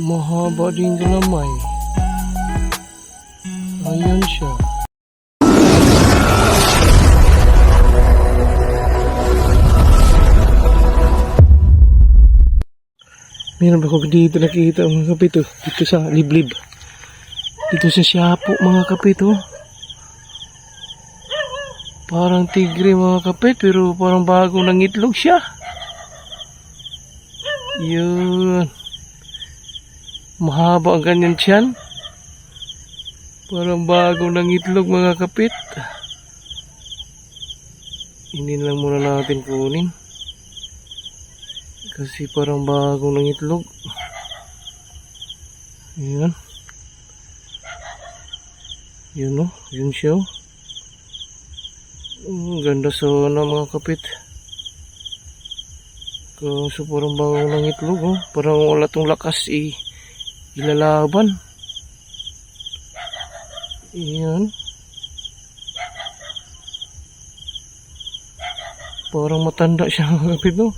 Mahaba din galamay. Ayan siya. Meron ba ko dito nakikita mga kapito? Dito sa liblib. Dito sa Siapo mga kapito. Parang tigre mga kapit, pero parang bagong nangitlog siya. Yun. Mahaba ang ganyan tiyan. Parang bagong nangitlog mga kapit. Hindi lang muna natin kunin. Kasi parang bagong nangitlog. Yun. Yun o. Yun siya o. Ganda sana mga kapit. Kaso parang bagong nangitlog o. Parang wala tong lakas ilalaban. Yan. Parang matanda siya mga kapit o.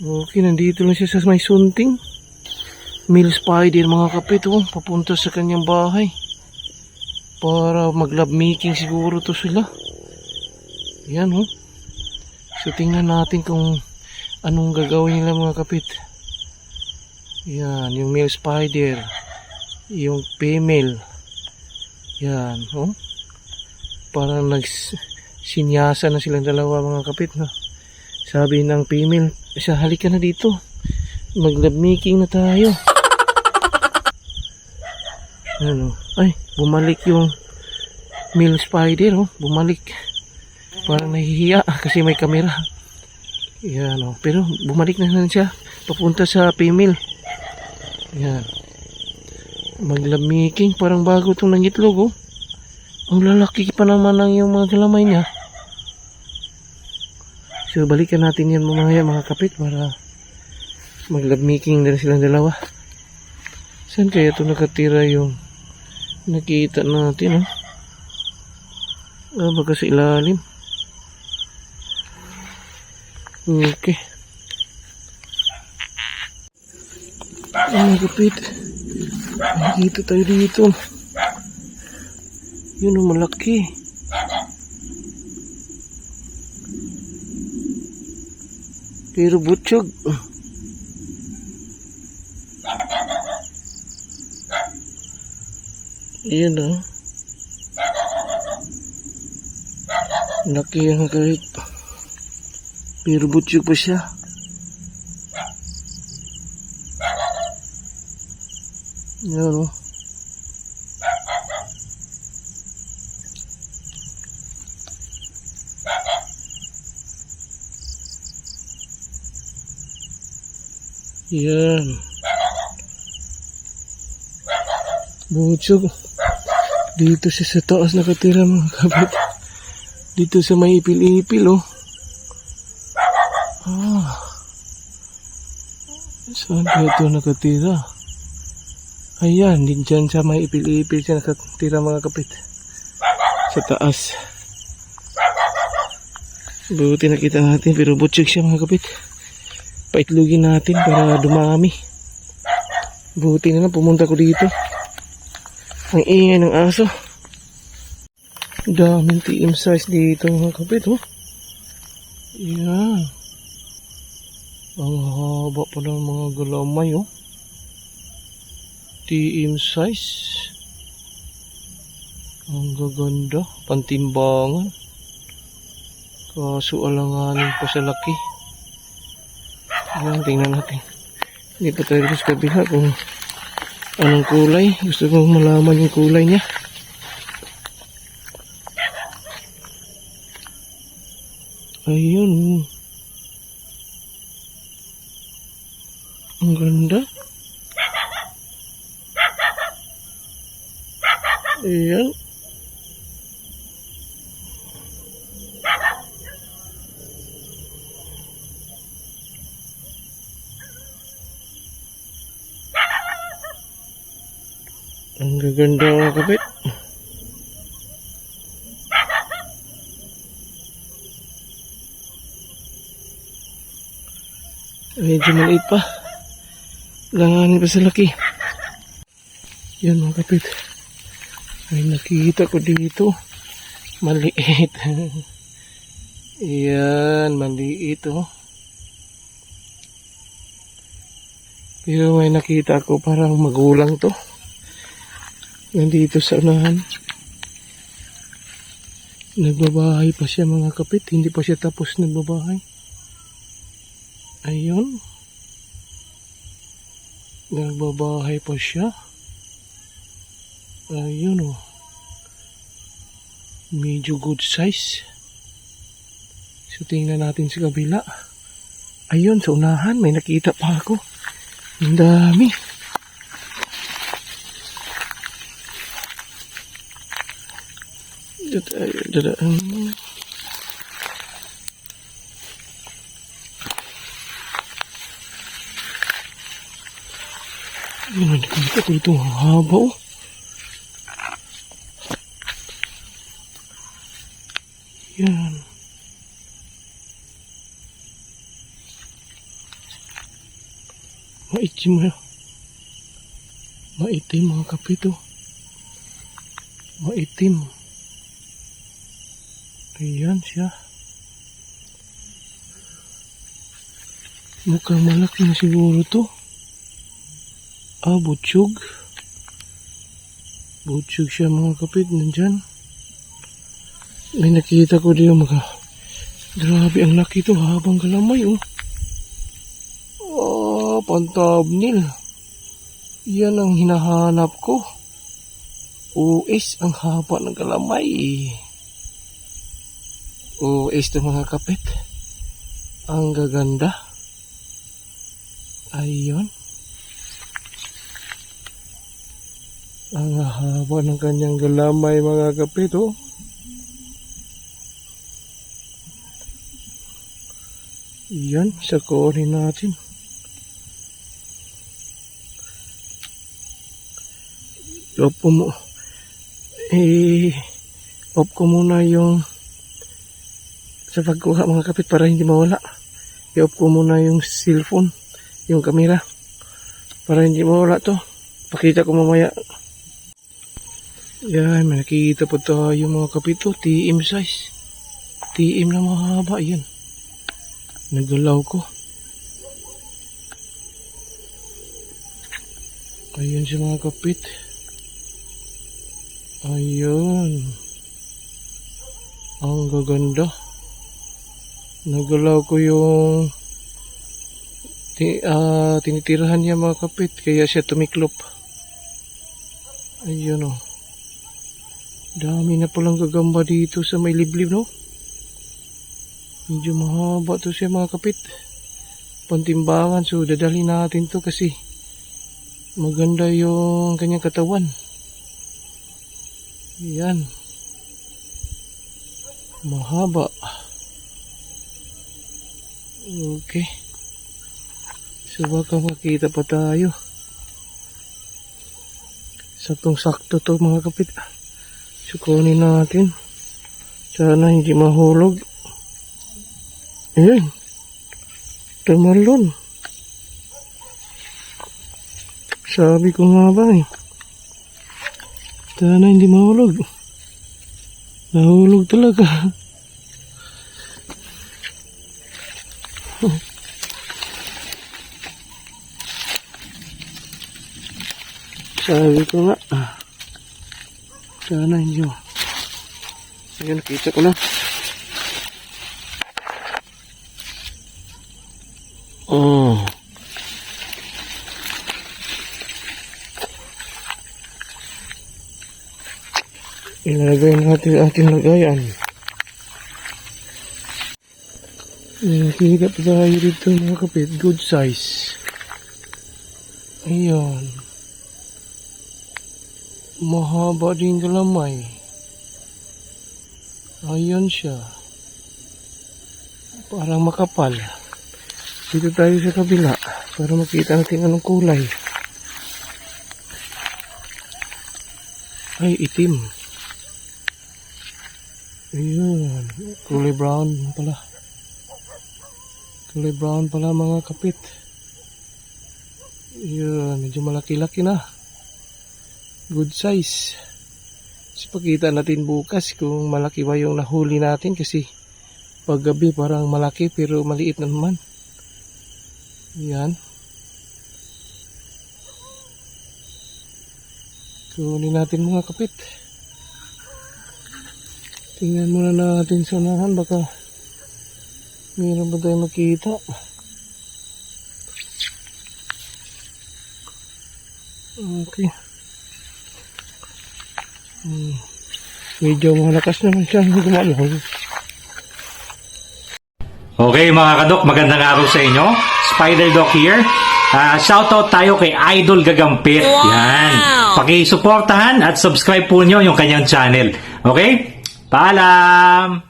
Okay, nandito lang siya sa may sunting. Male spider mga kapit oh, papunta sa kanyang bahay. Para mag-love making siguro to sila. Yan oh. So tingnan natin kung anong gagawin nila mga kapit. Yan, yung male spider. Yung female. Yan oh. Parang nagsinyasa na silang dalawa mga kapit no. Sabi ng female, halika na dito. Mag-love making na tayo. Ano? Ay, bumalik yung male spider, oh. Bumalik. Parang nahihiya kasi may camera. Yan, oh. Pero bumalik na siya. Papunta sa female. Yan. Mag-love making. Parang bago itong nangitlog, oh. Ang lalaki pa naman ng yung mga galamay niya. So balikan natin yan mamaya mga kapit para mag-love making na silang dalawa. Saan kaya ito nakatira yung nakita natin baka sa ilalim. Okay. Mga kapit, nakita tayo dito. Yun ang malaki. Pero butchog. Ayan o. Laki ang kahit. Pero butchog pa siya. Ayan o. Yan. Butchog. Dito siya sa taas nakatira mga kapit. Dito sa may ipil-ipil oh. Saan kaya ito nakatira? Ayan, din dyan sa may ipil-ipil siya nakatira mga kapit. Sa taas. Buti nakita natin pero butchog siya mga kapit. Paitlugin natin para dumami. Buti na lang pumunta ko dito. Ang ingay ng aso. Daming TM size dito mga kapit oh. Yan. Ang haba pa ng mga galamay oh. TM size. Ang gaganda. Pantimbangan. Kaso alanganin pa sa laki. Ayan, tingnan natin. Hindi pa tayo sa kabila kung anong kulay. Gusto kong malaman yung kulay niya. Ayun. Ang ganda. Ayan. Ang gaganda mga kapit. Medyo maliit pa. Langanin pa sa laki. Yan mga kapit. Ay nakita ko dito. Maliit. Yan, maliit oh. Pero may nakita ko parang magulang to. Nandito sa unahan. Nagbabahay pa siya mga kapit. Hindi pa siya tapos nagbabahay. Ayun. Nagbabahay pa siya. Ayun oh. Medyo good size. So tingnan natin sa kabila. Ayun, sa unahan may nakita pa ako. Ang dami. Dadaan. Ayun, nakita ko itong haba oh. Yan. Maitim na. Maitim mga kapito. Maitim. Ayan siya. Mukhang malaki na siguro to. Butsyog. Butsyog siya mga kapit. Nandyan. May nakita ko dito mga. Grabe ang laki to. Habang galamay oh. Pantabnil. Yan ang hinahanap ko. US ang haba ng galamay. US to mga kapit. Ang gaganda. Ayun. Ang haba ng kanyang galamay mga kapit oh. Yan, sakunin natin. Off ko muna yung sa pagkuha mga kapit para hindi mawala. I-off ko muna yung cellphone, yung camera para hindi mawala to. Pakita ko mamaya. Yan, may nakikita po tayo mga kapit to. TM size. TM na mahaba. Yan. Nagalaw ko. Ayun siya mga kapit. Ayun. Ang gaganda. Nagalaw ko yung tinitirahan niya mga kapit. Kaya siya tumiklop. Ayun oh. Dami na palang gagamba dito sa may liblib no. Medyo mahaba to siya mga kapit. Pantimbangan. So dadali natin to kasi maganda yung kanyang katawan. Yan. Mahaba. Okay. So baka makita pa tayo. Saktong-sakto to mga kapit. So kunin natin. Sana hindi mahulog. Ayan. Tamalon. Sabi ko nga ba eh. Sana hindi mahulog. Nahulog talaga. Sabi ko nga. Sana hindi. Ayan, nakita ko na. Oh. Ilagay natin ating lagayan. Nakikita pa tayo dito mga kapit. Good size. Ayan. Mahaba din galamay. Ayan siya. Parang makapal. Dito tayo sa kabila para makita natin anong kulay. Ay, itim. Ayun, kulay brown pala. Kulay brown pala mga kapit. Yun, medyo malaki-laki na. Good size. So, pakita natin bukas kung malaki ba yung nahuli natin kasi paggabi parang malaki pero maliit na naman. Yan. Kunin natin mga kapit. Tingnan muna natin sa unahan baka mayroon ba tayo makita. Okay. Medyo malakas naman siya gumalo. Okay mga kadok, magandang araw sa inyo. Spider Doc here. Shoutout tayo kay Idol Gagampit. Yan. Paki-suportahan at subscribe po nyo yung kanyang channel. Okay? Paalam!